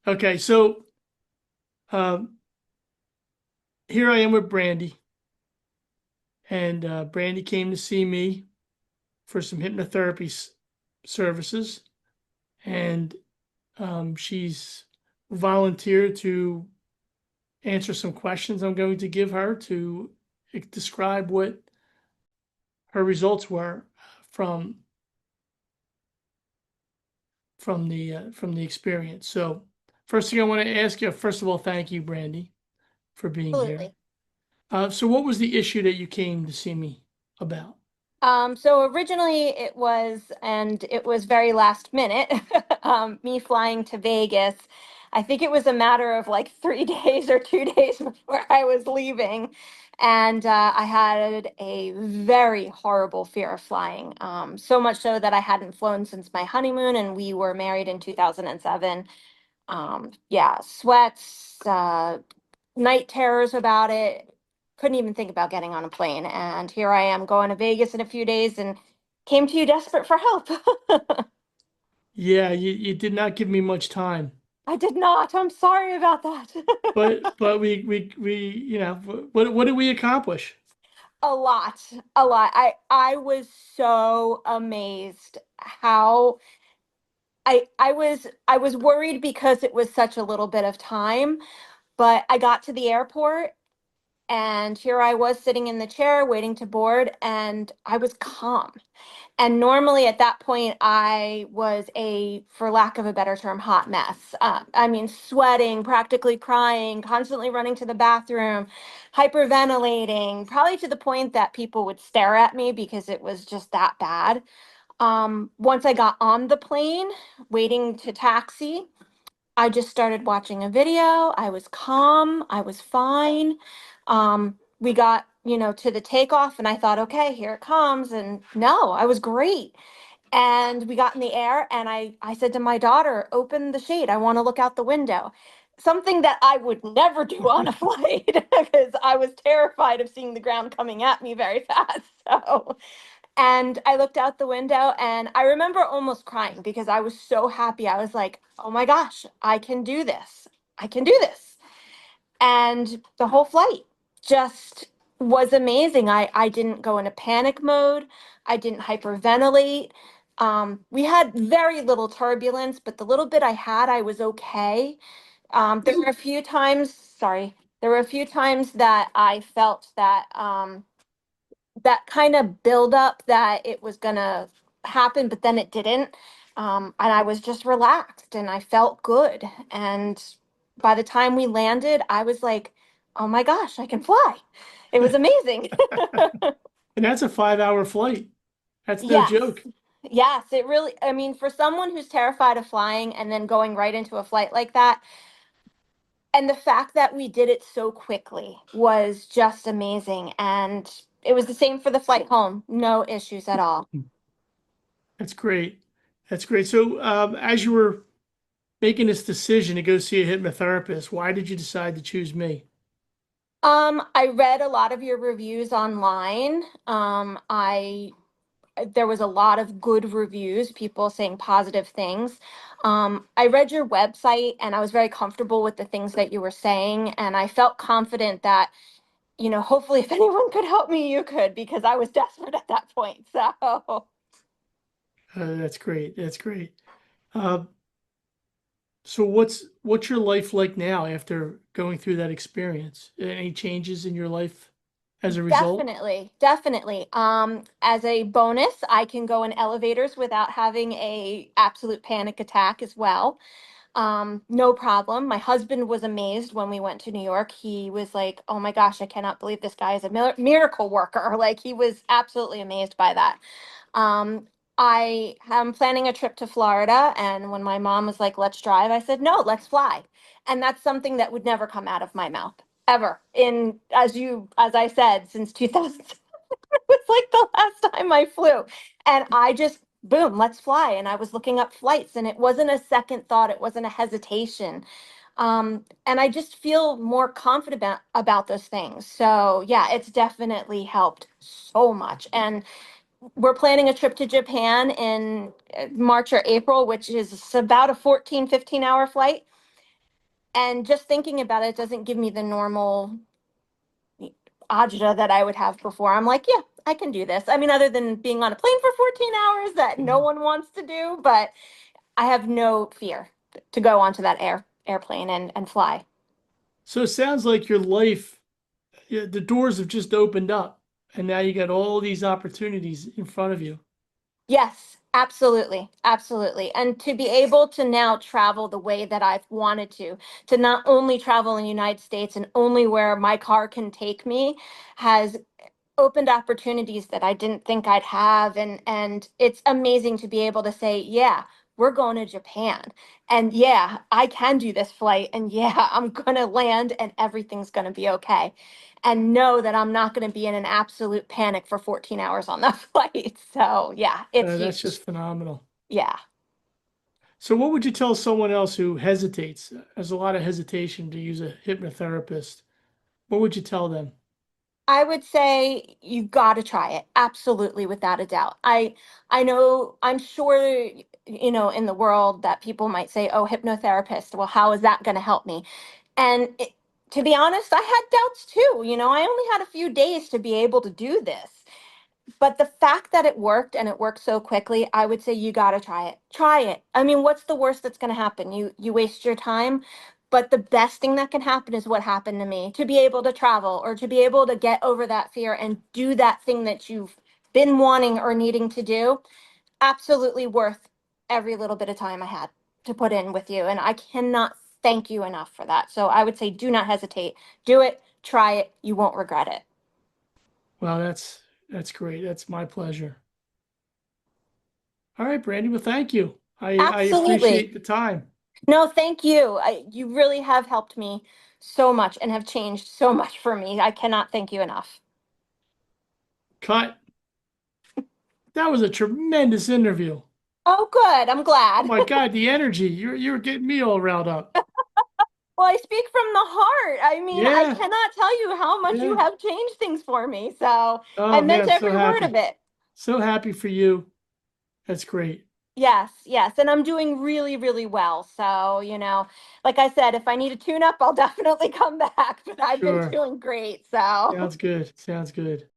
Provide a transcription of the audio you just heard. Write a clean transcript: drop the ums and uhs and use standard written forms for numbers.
Okay, so um, here I am with Brandi, and Brandi came to see me for some hypnotherapy services, and she's volunteered to answer some questions I'm going to give her to describe what her results were from from the experience. So, first thing I want to ask you, first of all, thank you, Brandi, for being here. Absolutely. So what was the issue that you came to see me about? So originally it was very last minute, me flying to Vegas. I think it was a matter of like 3 days or 2 days before I was leaving. And I had a very horrible fear of flying. So much so that I hadn't flown since my honeymoon, and we were married in 2007. Yeah, sweats, night terrors about it. Couldn't even think about getting on a plane. And here I am going to Vegas in a few days and came to you desperate for help. Yeah, you did not give me much time, I did not. I'm sorry about that. but we what did we accomplish? A lot, a lot. I was so amazed how I was worried because it was such a little bit of time, but I got to the airport and here I was sitting in the chair waiting to board, and I was calm. And normally at that point, I was for lack of a better term, hot mess. I mean, sweating, practically crying, constantly running to the bathroom, hyperventilating, probably to the point that people would stare at me because it was just that bad. Once I got on the plane, waiting to taxi, I just started watching a video. I was calm. I was fine. We got, to the takeoff, and I thought, okay, here it comes. And no, I was great. And we got in the air, and I said to my daughter, open the shade. I want to look out the window. Something that I would never do on a flight because I was terrified of seeing the ground coming at me very fast. So and I looked out the window and I remember almost crying because I was so happy. I was like, oh my gosh, I can do this. I can do this. And the whole flight just was amazing. I didn't go into panic mode, I didn't hyperventilate. We had very little turbulence, but the little bit I had, I was okay. There were a few times, sorry, there were a few times that I felt that kind of build up that it was gonna happen, but then it didn't. And I was just relaxed and I felt good. And by the time we landed, I was like, oh my gosh, I can fly. It was amazing. And that's a 5 hour flight. That's no Yes. joke. Yes, it really, I mean, for someone who's terrified of flying and then going right into a flight like that, and the fact that we did it so quickly was just amazing. And it was the same for the flight home. No issues at all. That's great. That's great. So, as you were making this decision to go see a hypnotherapist, why did you decide to choose me? I read a lot of your reviews online. I There was a lot of good reviews, people saying positive things. I read your website and I was very comfortable with the things that you were saying, and I felt confident that, hopefully if anyone could help me, you could, because I was desperate at that point. So That's great. That's great. Uh, so, what's your life like now after going through that experience? Any changes in your life as a result? definitely, definitely. As a bonus, I can go in elevators without having a absolute panic attack as well. No problem. My husband was amazed when we went to New York. He was like, "Oh my gosh, I cannot believe this guy is a miracle worker." Like, he was absolutely amazed by that. Um, I am planning a trip to Florida, and when my mom was like, "Let's drive," I said, "No, let's fly." And that's something that would never come out of my mouth ever. As I said, since 2000, it was like the last time I flew. And I just, boom, let's fly. And I was looking up flights, and it wasn't a second thought, it wasn't a hesitation. And I just feel more confident about those things. So yeah, it's definitely helped so much. And we're planning a trip to Japan in March or April, which is about a 14, 15-hour flight. And just thinking about it doesn't give me the normal agita that I would have before. I'm like, yeah, I can do this. I mean, other than being on a plane for 14 hours that no Yeah. one wants to do, but I have no fear to go onto that airplane and fly. So it sounds like your life, yeah, the doors have just opened up, and now you got all these opportunities in front of you. Yes, absolutely. Absolutely. And to be able to now travel the way that I've wanted to not only travel in the United States and only where my car can take me, has opened opportunities that I didn't think I'd have. And it's amazing to be able to say, yeah, we're going to Japan. And yeah, I can do this flight. And yeah, I'm going to land and everything's going to be okay. And know that I'm not going to be in an absolute panic for 14 hours on that flight. So yeah, it's That's huge. just phenomenal. Yeah. So, what would you tell someone else who hesitates, has a lot of hesitation to use a hypnotherapist? What would you tell them? I would say you got to try it. Absolutely, without a doubt. I know, I'm sure, in the world that people might say, "Oh, hypnotherapist, well, how is that going to help me?" And to be honest, I had doubts too. I only had a few days to be able to do this. But the fact that it worked and it worked so quickly, I would say you got to try it. Try it. I mean, what's the worst that's going to happen? You waste your time, but the best thing that can happen is what happened to me. To be able to travel or to be able to get over that fear and do that thing that you've been wanting or needing to do, absolutely worth every little bit of time I had to put in with you. And I cannot thank you enough for that. So I would say do not hesitate. Do it, try it. You won't regret it. Well, that's great. That's my pleasure. All right, Brandy. Well, thank you. I Absolutely. appreciate the time. No, thank you. You really have helped me so much and have changed so much for me. I cannot thank you enough. Cut. That was a tremendous interview. Oh, good. I'm Oh glad. my God, the energy. You're getting me all riled up. Well, I speak from the heart. I mean, I Yeah, cannot tell you how much you yeah. have changed things for me. So I Oh man, meant I'm so every word of happy. it. So happy for you. That's great. Yes, yes. And I'm doing really, really well. So, like I said, if I need a tune up, I'll definitely come back. But I've been Sure. doing great. So. Sounds good. Sounds good.